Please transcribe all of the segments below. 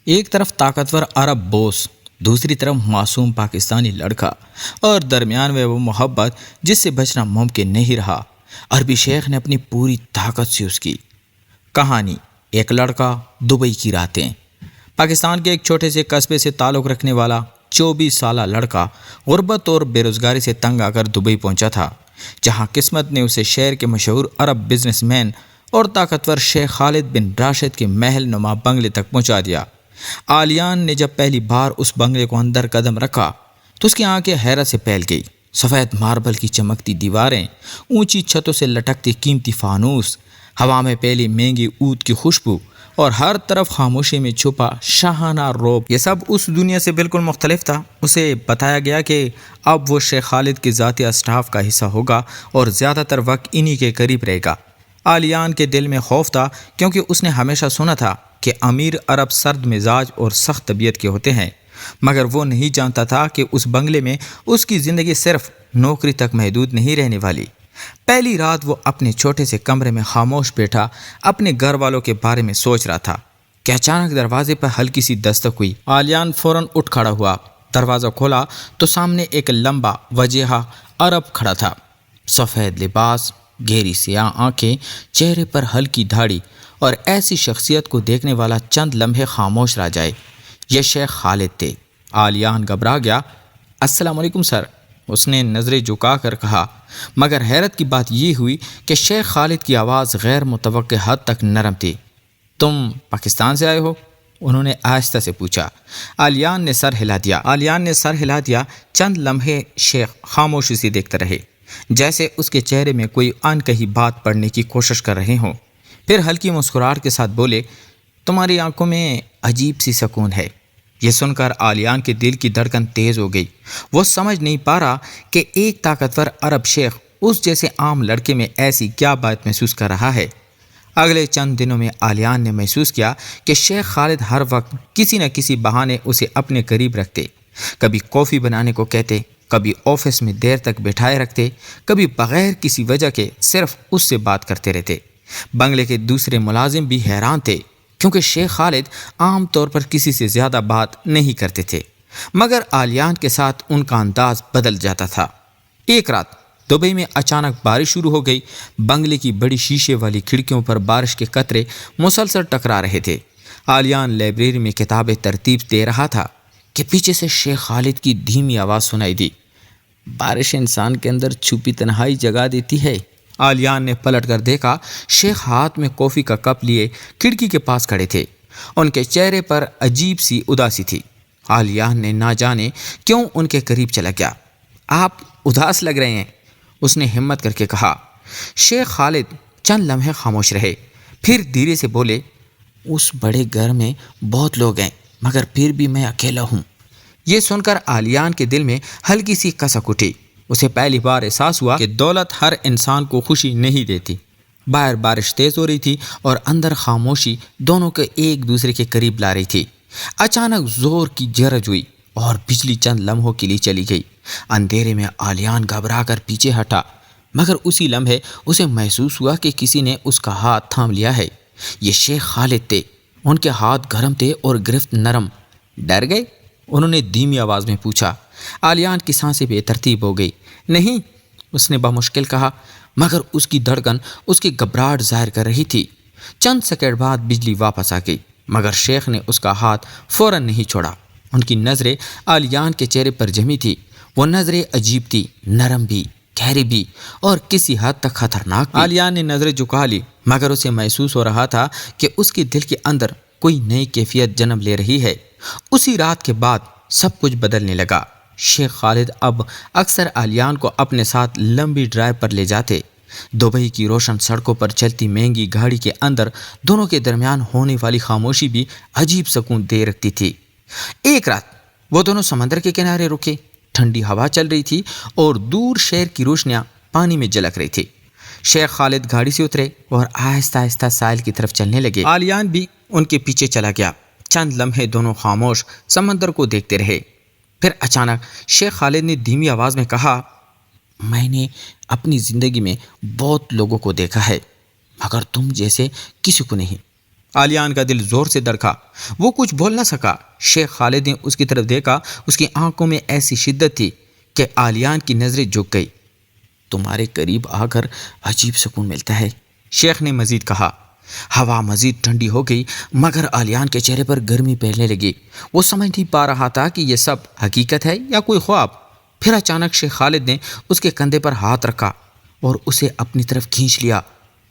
ایک طرف طاقتور عرب بوس، دوسری طرف معصوم پاکستانی لڑکا، اور درمیان میں وہ محبت جس سے بچنا ممکن نہیں رہا۔ عربی شیخ نے اپنی پوری طاقت سے اس کی کہانی ایک لڑکا، دبئی کی راتیں۔ پاکستان کے ایک چھوٹے سے قصبے سے تعلق رکھنے والا 24 سالہ لڑکا غربت اور بے روزگاری سے تنگ آ کر دبئی پہنچا تھا، جہاں قسمت نے اسے شہر کے مشہور عرب بزنس مین اور طاقتور شیخ خالد بن راشد کے محل نما بنگلے تک پہنچا دیا۔ آلیان نے جب پہلی بار اس بنگلے کو اندر قدم رکھا تو اس کی آنکھیں حیرت سے پھیل گئی۔ سفید ماربل کی چمکتی دیواریں، اونچی چھتوں سے لٹکتی قیمتی فانوس، ہوا میں پھیلی مہنگی عود کی خوشبو، اور ہر طرف خاموشی میں چھپا شاہانہ روب، یہ سب اس دنیا سے بالکل مختلف تھا۔ اسے بتایا گیا کہ اب وہ شیخ خالد کے ذاتی اسٹاف کا حصہ ہوگا اور زیادہ تر وقت انہی کے قریب رہے گا۔ آلیان کے دل میں خوف تھا، کیونکہ اس نے ہمیشہ سنا تھا کہ امیر عرب سرد مزاج اور سخت طبیعت کے ہوتے ہیں، مگر وہ نہیں جانتا تھا کہ اس بنگلے میں اس کی زندگی صرف نوکری تک محدود نہیں رہنے والی۔ پہلی رات وہ اپنے چھوٹے سے کمرے میں خاموش بیٹھا اپنے گھر والوں کے بارے میں سوچ رہا تھا کہ اچانک دروازے پر ہلکی سی دستک ہوئی۔ آلیان فوراً اٹھ کھڑا ہوا۔ دروازہ کھولا تو سامنے ایک لمبا وجیہہ عرب کھڑا تھا، سفید لباس، گہری سیاہ آنکھیں، چہرے پر ہلکی دھاڑی، اور ایسی شخصیت کو دیکھنے والا چند لمحے خاموش رہ جائے۔ یہ شیخ خالد تھے۔ آلیان گھبرا گیا۔ السلام علیکم سر، اس نے نظریں جھکا کر کہا، مگر حیرت کی بات یہ ہوئی کہ شیخ خالد کی آواز غیر متوقع حد تک نرم تھی۔ تم پاکستان سے آئے ہو؟ انہوں نے آہستہ سے پوچھا۔ آلیان نے سر ہلا دیا۔ چند لمحے شیخ خاموشی سے دیکھتے رہے، جیسے اس کے چہرے میں کوئی انکہی بات پڑھنے کی کوشش کر رہے ہوں۔ پھر ہلکی مسکراہٹ کے ساتھ بولے، تمہاری آنکھوں میں عجیب سی سکون ہے۔ یہ سن کر آلیان کے دل کی دھڑکن تیز ہو گئی۔ وہ سمجھ نہیں پا رہا کہ ایک طاقتور عرب شیخ اس جیسے عام لڑکے میں ایسی کیا بات محسوس کر رہا ہے۔ اگلے چند دنوں میں آلیان نے محسوس کیا کہ شیخ خالد ہر وقت کسی نہ کسی بہانے اسے اپنے قریب رکھتے۔ کبھی کافی بنانے کو کہتے، کبھی آفس میں دیر تک بٹھائے رکھتے، کبھی بغیر کسی وجہ کے صرف اس سے بات کرتے رہتے۔ بنگلے کے دوسرے ملازم بھی حیران تھے، کیونکہ شیخ خالد عام طور پر کسی سے زیادہ بات نہیں کرتے تھے، مگر آلیان کے ساتھ ان کا انداز بدل جاتا تھا۔ ایک رات دبئی میں اچانک بارش شروع ہو گئی۔ بنگلے کی بڑی شیشے والی کھڑکیوں پر بارش کے قطرے مسلسل ٹکرا رہے تھے۔ آلیان لائبریری میں کتابیں ترتیب دے رہا تھا کہ پیچھے سے شیخ خالد کی دھیمی آواز سنائی دی، بارش انسان کے اندر چھپی تنہائی جگا دیتی ہے۔ آلیان نے پلٹ کر دیکھا، شیخ ہاتھ میں کافی کا کپ لیے کھڑکی کے پاس کھڑے تھے۔ ان کے چہرے پر عجیب سی اداسی تھی۔ آلیان نے نہ جانے کیوں ان کے قریب چلا گیا۔ آپ اداس لگ رہے ہیں، اس نے ہمت کر کے کہا۔ شیخ خالد چند لمحے خاموش رہے، پھر دھیرے سے بولے، اس بڑے گھر میں بہت لوگ ہیں، مگر پھر بھی میں اکیلا ہوں۔ یہ سن کر آلیان کے دل میں ہلکی سی کسک اٹھی۔ اسے پہلی بار احساس ہوا کہ دولت ہر انسان کو خوشی نہیں دیتی۔ باہر بارش تیز ہو رہی تھی اور اندر خاموشی دونوں کے ایک دوسرے کے قریب لا رہی تھی۔ اچانک زور کی گرج ہوئی اور بجلی چند لمحوں کے لیے چلی گئی۔ اندھیرے میں آلیان گھبرا کر پیچھے ہٹا، مگر اسی لمحے اسے محسوس ہوا کہ کسی نے اس کا ہاتھ تھام لیا ہے۔ یہ شیخ خالد تھے۔ ان کے ہاتھ گرم تھے اور گرفت نرم۔ ڈر گئے؟ انہوں نے دھیمی آواز میں پوچھا۔ آلیان کی سانسیں بے ترتیب ہو گئی۔ نہیں، اس نے بمشکل کہا، مگر اس کی دھڑکن اس کی گھبراہٹ ظاہر کر رہی تھی۔ چند سیکنڈ بعد بجلی واپس آ گئی، مگر شیخ نے اس کا ہاتھ فوراً نہیں چھوڑا۔ ان کی نظریں آلیان کے چہرے پر جمی تھی۔ وہ نظریں عجیب تھی، نرم بھی، گہری بھی، اور کسی حد تک خطرناک بھی۔ آلیان نے نظریں جھکا لی، مگر اسے محسوس ہو رہا تھا کہ اس کے دل کے اندر کوئی نئی کیفیت جنم لے رہی ہے۔ اسی رات کے بعد سب کچھ بدلنے لگا۔ شیخ خالد اب اکثر آلیان کو اپنے ساتھ لمبی ڈرائیو پر لے جاتے۔ دبئی کی روشن سڑکوں پر چلتی مہنگی گاڑی کے اندر دونوں کے درمیان ہونے والی خاموشی بھی عجیب سکون دے رکھتی تھی۔ ایک رات وہ دونوں سمندر کے کنارے رکے۔ ٹھنڈی ہوا چل رہی تھی اور دور شہر کی روشنیاں پانی میں جھلک رہی تھی۔ شیخ خالد گاڑی سے اترے اور آہستہ آہستہ ساحل کی طرف چلنے لگے۔ آلیان بھی ان کے پیچھے چلا گیا۔ چند لمحے دونوں خاموش سمندر کو دیکھتے رہے۔ پھر اچانک شیخ خالد نے دھیمی آواز میں کہا، میں نے اپنی زندگی میں بہت لوگوں کو دیکھا ہے، مگر تم جیسے کسی کو نہیں۔ آلیان کا دل زور سے دھڑکا، وہ کچھ بول نہ سکا۔ شیخ خالد نے اس کی طرف دیکھا، اس کی آنکھوں میں ایسی شدت تھی کہ آلیان کی نظریں جھک گئی۔ تمہارے قریب آ کر عجیب سکون ملتا ہے، شیخ نے مزید کہا۔ ہوا مزید ٹھنڈی ہو گئی مگر آلیان کے چہرے پر گرمی پھیلنے لگی۔ وہ سمجھ نہیں پا رہا تھا کہ یہ سب حقیقت ہے یا کوئی خواب۔ پھر اچانک شیخ خالد نے اس کے کندھے پر ہاتھ رکھا اور اسے اپنی طرف کھینچ لیا۔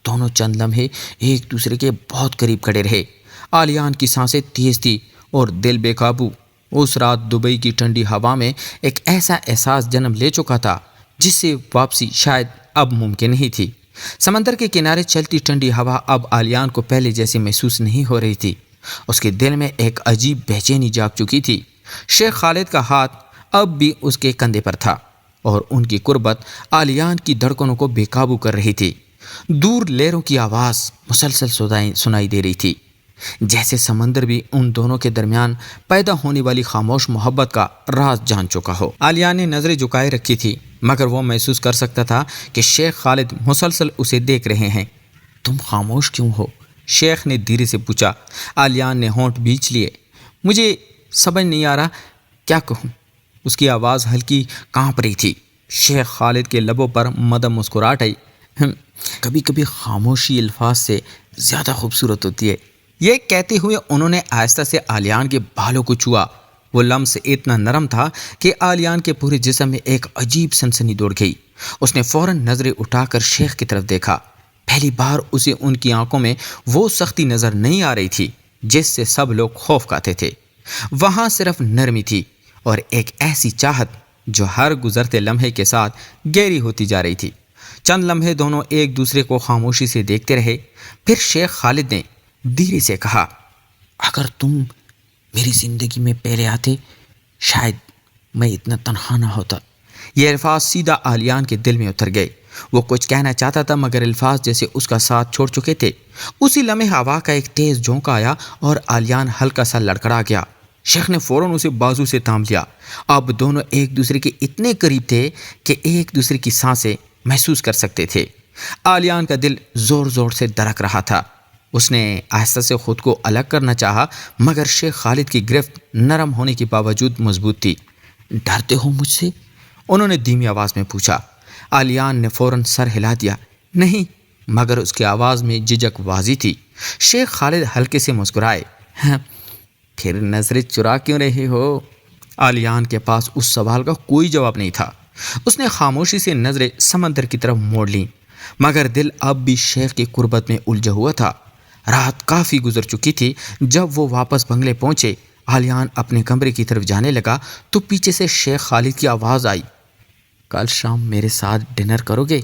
دونوں چند لمحے ایک دوسرے کے بہت قریب کھڑے رہے۔ آلیان کی سانسیں تیز تھی اور دل بے قابو۔ اس رات دبئی کی ٹھنڈی ہوا میں ایک ایسا احساس جنم لے چکا تھا جس سے واپسی شاید اب ممکن نہیں تھی۔ سمندر کے کنارے چلتی ٹھنڈی ہوا اب آلیان کو پہلے جیسے محسوس نہیں ہو رہی تھی۔ اس کے دل میں ایک عجیب بے چینی جاگ چکی تھی۔ شیخ خالد کا ہاتھ اب بھی اس کے کندھے پر تھا اور ان کی قربت آلیان کی دھڑکنوں کو بے قابو کر رہی تھی۔ دور لہروں کی آواز مسلسل سنائی دے رہی تھی، جیسے سمندر بھی ان دونوں کے درمیان پیدا ہونے والی خاموش محبت کا راز جان چکا ہو۔ آلیان نے نظریں جھکائے رکھی تھی مگر وہ محسوس کر سکتا تھا کہ شیخ خالد مسلسل اسے دیکھ رہے ہیں۔ تم خاموش کیوں ہو؟ شیخ نے دھیرے سے پوچھا۔ آلیان نے ہونٹ بھینچ لیے۔ مجھے سمجھ نہیں آ رہا کیا کہوں۔ اس کی آواز ہلکی کانپ رہی تھی۔ شیخ خالد کے لبوں پر مدھم مسکراہٹ آئی۔ کبھی کبھی خاموشی الفاظ سے زیادہ خوبصورت ہوتی ہے۔ یہ کہتے ہوئے انہوں نے آہستہ سے آلیان کے بالوں کو چھوا۔ وہ لمس اتنا نرم تھا کہ آلیان کے پورے جسم میں ایک عجیب سنسنی دوڑ گئی۔ اس نے فوراً نظریں اٹھا کر شیخ کی طرف دیکھا۔ پہلی بار اسے ان کی آنکھوں میں وہ سختی نظر نہیں آ رہی تھی جس سے سب لوگ خوف کھاتے تھے۔ وہاں صرف نرمی تھی اور ایک ایسی چاہت جو ہر گزرتے لمحے کے ساتھ گہری ہوتی جا رہی تھی۔ چند لمحے دونوں ایک دوسرے کو خاموشی سے دیکھتے رہے۔ پھر شیخ خالد نے دھیرے سے کہا، اگر تم میری زندگی میں پہلے آتے شاید میں اتنا تنہا نہ ہوتا۔ یہ الفاظ سیدھا آلیان کے دل میں اتر گئے۔ وہ کچھ کہنا چاہتا تھا مگر الفاظ جیسے اس کا ساتھ چھوڑ چکے تھے۔ اسی لمحے ہوا کا ایک تیز جھونکا آیا اور آلیان ہلکا سا لڑکھڑا گیا۔ شیخ نے فوراً اسے بازو سے تھام لیا۔ اب دونوں ایک دوسرے کے اتنے قریب تھے کہ ایک دوسرے کی سانسیں محسوس کر سکتے تھے۔ آلیان کا دل زور زور سے دھڑک رہا تھا۔ اس نے آہستہ سے خود کو الگ کرنا چاہا مگر شیخ خالد کی گرفت نرم ہونے کے باوجود مضبوط تھی۔ ڈرتے ہو مجھ سے؟ انہوں نے دھیمی آواز میں پوچھا۔ آلیان نے فوراً سر ہلا دیا۔ نہیں، مگر اس کی آواز میں جھجک واضح تھی۔ شیخ خالد ہلکے سے مسکرائے۔ پھر نظریں چرا کیوں رہے ہو؟ آلیان کے پاس اس سوال کا کوئی جواب نہیں تھا۔ اس نے خاموشی سے نظریں سمندر کی طرف موڑ لیں مگر دل اب بھی شیخ کی قربت میں الجھا ہوا تھا۔ رات کافی گزر چکی تھی۔ جب وہ واپس بنگلے پہنچے، آلیان اپنے کمرے کی طرف جانے لگا تو پیچھے سے شیخ خالد کی آواز آئی، کل شام میرے ساتھ ڈنر کرو گے؟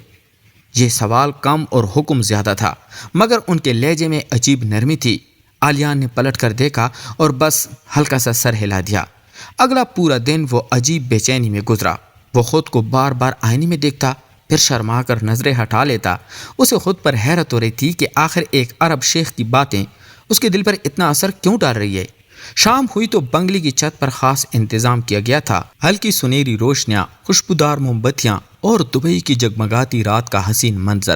یہ سوال کم اور حکم زیادہ تھا مگر ان کے لہجے میں عجیب نرمی تھی۔ آلیان نے پلٹ کر دیکھا اور بس ہلکا سا سر ہلا دیا۔ اگلا پورا دن وہ عجیب بے چینی میں گزرا۔ وہ خود کو بار بار آئینے میں دیکھتا، پھر شرما کر نظریں ہٹا لیتا۔ اسے خود پر حیرت ہو رہی تھی کہ آخر ایک عرب شیخ کی باتیں اس کے دل پر اتنا اثر کیوں ڈال رہی ہے۔ شام ہوئی تو بنگلے کی چھت پر خاص انتظام کیا گیا تھا۔ ہلکی سنہری روشنیاں، خوشبودار موم بتیاں اور دبئی کی جگمگاتی رات کا حسین منظر،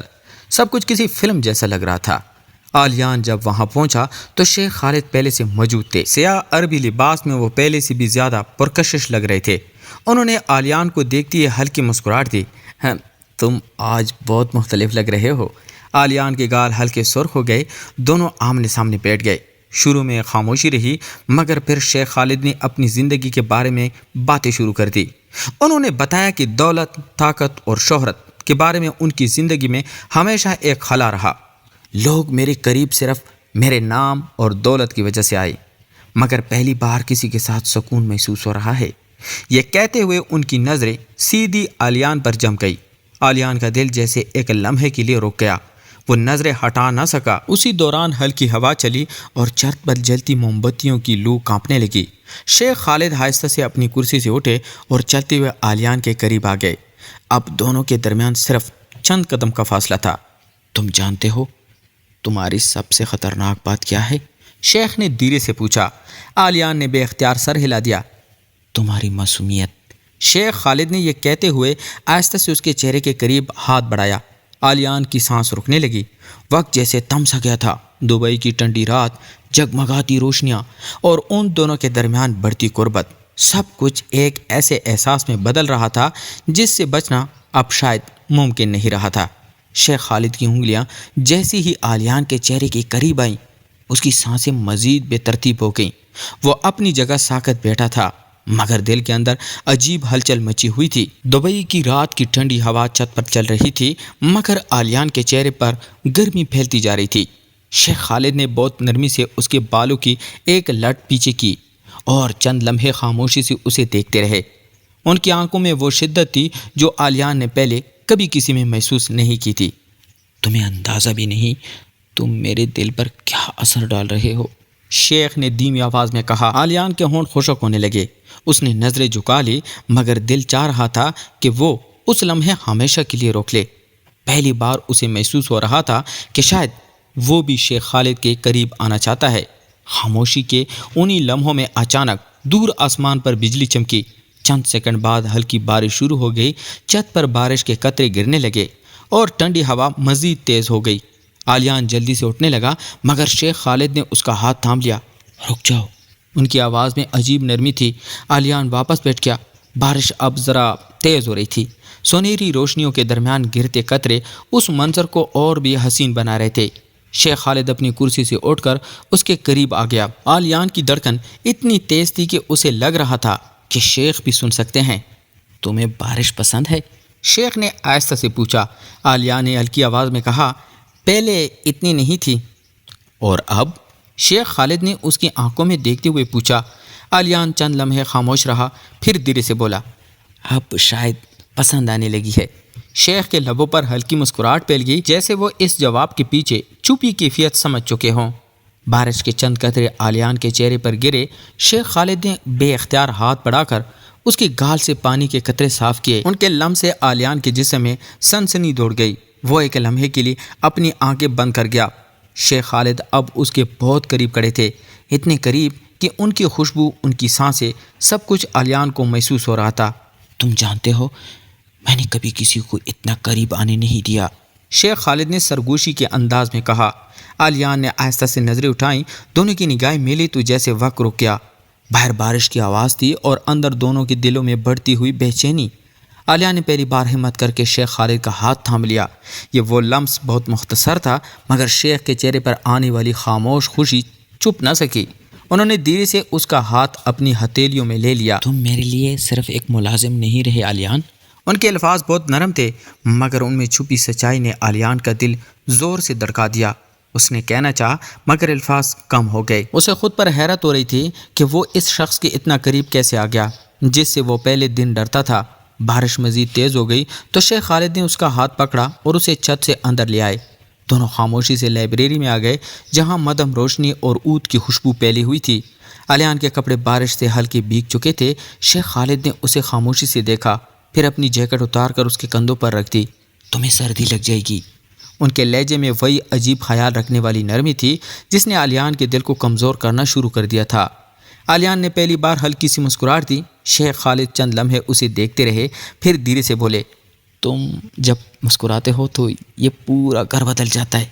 سب کچھ کسی فلم جیسا لگ رہا تھا۔ آلیان جب وہاں پہنچا تو شیخ خالد پہلے سے موجود تھے۔ سیاہ عربی لباس میں وہ پہلے سے بھی زیادہ پرکشش لگ رہے تھے۔ انہوں نے آلیان کو دیکھتی ہوئے ہلکی مسکراہٹ دی۔ تم آج بہت مختلف لگ رہے ہو۔ آلیان کے گال ہلکے سرخ ہو گئے۔ دونوں آمنے سامنے بیٹھ گئے۔ شروع میں خاموشی رہی مگر پھر شیخ خالد نے اپنی زندگی کے بارے میں باتیں شروع کر دی۔ انہوں نے بتایا کہ دولت، طاقت اور شہرت کے بارے میں ان کی زندگی میں ہمیشہ ایک خلا رہا۔ لوگ میرے قریب صرف میرے نام اور دولت کی وجہ سے آئے مگر پہلی بار کسی کے ساتھ سکون محسوس ہو رہا ہے۔ یہ کہتے ہوئے ان کی نظریں سیدھی آلیان پر جم گئی۔ آلیان کا دل جیسے ایک لمحے کے لیے رک گیا۔ وہ نظریں ہٹا نہ سکا۔ اسی دوران ہلکی ہوا چلی اور چھت پر جلتی موم بتیوں کی لو کانپنے لگی۔ شیخ خالد آہستہ سے اپنی کرسی سے اٹھے اور چلتے ہوئے آلیان کے قریب آ گئے۔ اب دونوں کے درمیان صرف چند قدم کا فاصلہ تھا۔ تم جانتے ہو تمہاری سب سے خطرناک بات کیا ہے؟ شیخ نے دھیرے سے پوچھا۔ آلیان نے بے اختیار سر ہلا دیا۔ تمہاری معصومیت۔ شیخ خالد نے یہ کہتے ہوئے آہستہ سے اس کے چہرے کے قریب ہاتھ بڑھایا۔ آلیان کی سانس رکنے لگی۔ وقت جیسے تھم سا گیا تھا۔ دبئی کی ٹھنڈی رات، جگمگاتی روشنیاں اور ان دونوں کے درمیان بڑھتی قربت، سب کچھ ایک ایسے احساس میں بدل رہا تھا جس سے بچنا اب شاید ممکن نہیں رہا تھا۔ شیخ خالد کی انگلیاں جیسی ہی آلیان کے چہرے کے قریب آئیں، اس کی سانسیں مزید بے ترتیب ہو گئیں۔ وہ اپنی جگہ ساکت بیٹھا تھا، مگر دل کے اندر عجیب ہلچل مچی ہوئی تھی۔ دبئی کی رات کی ٹھنڈی ہوا چھت پر چل رہی تھی، مگر آلیان کے چہرے پر گرمی پھیلتی جا رہی تھی۔ شیخ خالد نے بہت نرمی سے اس کے بالوں کی ایک لٹ پیچھے کی اور چند لمحے خاموشی سے اسے دیکھتے رہے۔ ان کی آنکھوں میں وہ شدت تھی جو آلیان نے پہلے کبھی کسی میں محسوس نہیں کی تھی۔ تمہیں اندازہ بھی نہیں تم میرے دل پر کیا اثر ڈال رہے ہو، شیخ نے دھیمی آواز میں کہا۔ آلیان کے ہونٹ خشک ہونے لگے۔ اس نے نظریں جھکا لی، مگر دل چاہ رہا تھا کہ وہ اس لمحے ہمیشہ کے لیے روک لے۔ پہلی بار اسے محسوس ہو رہا تھا کہ شاید وہ بھی شیخ خالد کے قریب آنا چاہتا ہے۔ خاموشی کے انہی لمحوں میں اچانک دور آسمان پر بجلی چمکی۔ چند سیکنڈ بعد ہلکی بارش شروع ہو گئی، چھت پر بارش کے قطرے گرنے لگے اور ٹھنڈی ہوا مزید تیز ہو گئی۔ آلیان جلدی سے اٹھنے لگا، مگر شیخ خالد نے اس کا ہاتھ تھام لیا۔ رک جاؤ، ان کی آواز میں عجیب نرمی تھی۔ آلیان واپس بیٹھ گیا۔ بارش اب ذرا تیز ہو رہی تھی۔ سنہری روشنیوں کے درمیان گرتے قطرے اس منظر کو اور بھی حسین بنا رہے تھے۔ شیخ خالد اپنی کرسی سے اٹھ کر اس کے قریب آ گیا۔ آلیان کی دھڑکن اتنی تیز تھی کہ اسے لگ رہا تھا کہ شیخ بھی سن سکتے ہیں۔ تمہیں بارش پسند ہے؟ شیخ نے آہستہ سے پوچھا۔ آلیان نے ہلکی آواز میں کہا، پہلے اتنی نہیں تھی۔ اور اب؟ شیخ خالد نے اس کی آنکھوں میں دیکھتے ہوئے پوچھا۔ آلیان چند لمحے خاموش رہا، پھر دھیرے سے بولا، اب شاید پسند آنے لگی ہے۔ شیخ کے لبوں پر ہلکی مسکراہٹ پھیل گئی، جیسے وہ اس جواب کے پیچھے چھپی کیفیت سمجھ چکے ہوں۔ بارش کے چند قطرے آلیان کے چہرے پر گرے۔ شیخ خالد نے بے اختیار ہاتھ بڑھا کر اس کی گال سے پانی کے قطرے صاف کیے۔ ان کے لمس سے آلیان کے جسم میں سنسنی دوڑ گئی۔ وہ ایک لمحے کے لیے اپنی آنکھیں بند کر گیا۔ شیخ خالد اب اس کے بہت قریب کھڑے تھے، اتنے قریب کہ ان کی خوشبو، ان کی سانسیں، سب کچھ آلیان کو محسوس ہو رہا تھا۔ تم جانتے ہو، میں نے کبھی کسی کو اتنا قریب آنے نہیں دیا، شیخ خالد نے سرگوشی کے انداز میں کہا۔ آلیان نے آہستہ سے نظریں اٹھائیں، دونوں کی نگاہیں ملی تو جیسے وقت رک گیا۔ باہر بارش کی آواز تھی اور اندر دونوں کے دلوں میں بڑھتی ہوئی بے چینی۔ آلیان نے پہلی بار ہمت کر کے شیخ خالد کا ہاتھ تھام لیا۔ یہ وہ لمس بہت مختصر تھا، مگر شیخ کے چہرے پر آنے والی خاموش خوشی چھپ نہ سکی۔ انہوں نے دھیرے سے اس کا ہاتھ اپنی ہتھیلیوں میں لے لیا۔ تم میرے لیے صرف ایک ملازم نہیں رہے آلیان۔ ان کے الفاظ بہت نرم تھے، مگر ان میں چھپی سچائی نے آلیان کا دل زور سے دھڑکا دیا۔ اس نے کہنا چاہا، مگر الفاظ کم ہو گئے۔ اسے خود پر حیرت ہو رہی تھی کہ وہ اس شخص کے اتنا قریب کیسے آ گیا جس سے وہ پہلے دن ڈرتا تھا۔ بارش مزید تیز ہو گئی تو شیخ خالد نے اس کا ہاتھ پکڑا اور اسے چھت سے اندر لے آئے۔ دونوں خاموشی سے لائبریری میں آ گئے، جہاں مدھم روشنی اور عود کی خوشبو پھیلی ہوئی تھی۔ آلیان کے کپڑے بارش سے ہلکے بھیگ چکے تھے۔ شیخ خالد نے اسے خاموشی سے دیکھا، پھر اپنی جیکٹ اتار کر اس کے کندھوں پر رکھ دی۔ تمہیں سردی لگ جائے گی۔ ان کے لہجے میں وہی عجیب خیال رکھنے والی نرمی تھی جس نے آلیان کے دل کو کمزور کرنا شروع کر دیا تھا۔ آلیان نے پہلی بار ہلکی سی مسکراہٹ دی۔ شیخ خالد چند لمحے اسے دیکھتے رہے، پھر دھیرے سے بولے، تم جب مسکراتے ہو تو یہ پورا گھر بدل جاتا ہے۔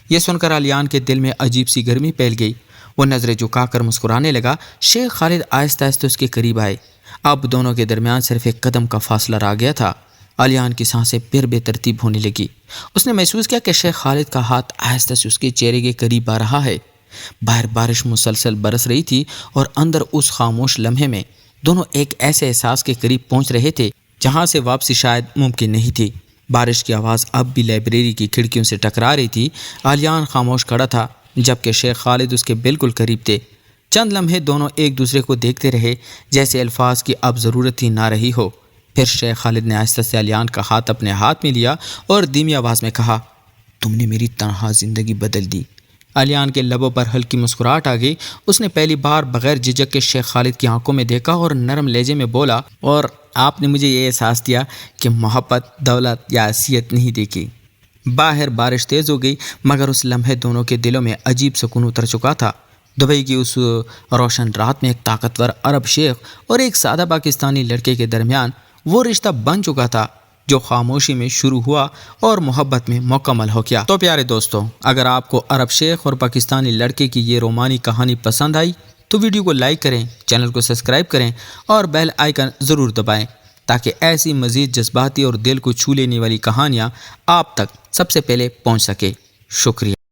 یہ سن کر آلیان کے دل میں عجیب سی گرمی پھیل گئی۔ وہ نظریں جھکا کر مسکرانے لگا۔ شیخ خالد آہستہ آہستہ اس کے قریب آئے۔ اب دونوں کے درمیان صرف ایک قدم کا فاصلہ رہ گیا تھا۔ آلیان کی سانسیں پھر بے ترتیب ہونے لگی۔ اس نے محسوس کیا کہ شیخ خالد کا ہاتھ آہستہ سے اس کے چہرے کے قریب آ رہا ہے۔ باہر بارش مسلسل برس رہی تھی اور اندر اس خاموش لمحے میں دونوں ایک ایسے احساس کے قریب پہنچ رہے تھے جہاں سے واپسی شاید ممکن نہیں تھی۔ بارش کی آواز اب بھی لائبریری کی کھڑکیوں سے ٹکرا رہی تھی۔ آلیان خاموش کھڑا تھا، جبکہ شیخ خالد اس کے بالکل قریب تھے۔ چند لمحے دونوں ایک دوسرے کو دیکھتے رہے، جیسے الفاظ کی اب ضرورت ہی نہ رہی ہو۔ پھر شیخ خالد نے آہستہ سے آلیان کا ہاتھ اپنے ہاتھ میں لیا اور دھیمی آواز میں کہا، تم نے میری تنہا زندگی بدل دی۔ آلیان کے لبوں پر ہلکی مسکراہٹ آ گئی۔ اس نے پہلی بار بغیر جھجک کے شیخ خالد کی آنکھوں میں دیکھا اور نرم لہجے میں بولا، اور آپ نے مجھے یہ احساس دیا کہ محبت دولت یا حیثیت نہیں دیکھی۔ باہر بارش تیز ہو گئی، مگر اس لمحے دونوں کے دلوں میں عجیب سکون اتر چکا تھا۔ دبئی کی اس روشن رات میں ایک طاقتور عرب شیخ اور ایک سادہ پاکستانی لڑکے کے درمیان وہ رشتہ بن چکا تھا جو خاموشی میں شروع ہوا اور محبت میں مکمل ہو گیا۔ تو پیارے دوستو، اگر آپ کو عرب شیخ اور پاکستانی لڑکے کی یہ رومانی کہانی پسند آئی تو ویڈیو کو لائک کریں، چینل کو سبسکرائب کریں اور بیل آئیکن ضرور دبائیں تاکہ ایسی مزید جذباتی اور دل کو چھو لینے والی کہانیاں آپ تک سب سے پہلے پہنچ سکے۔ شکریہ۔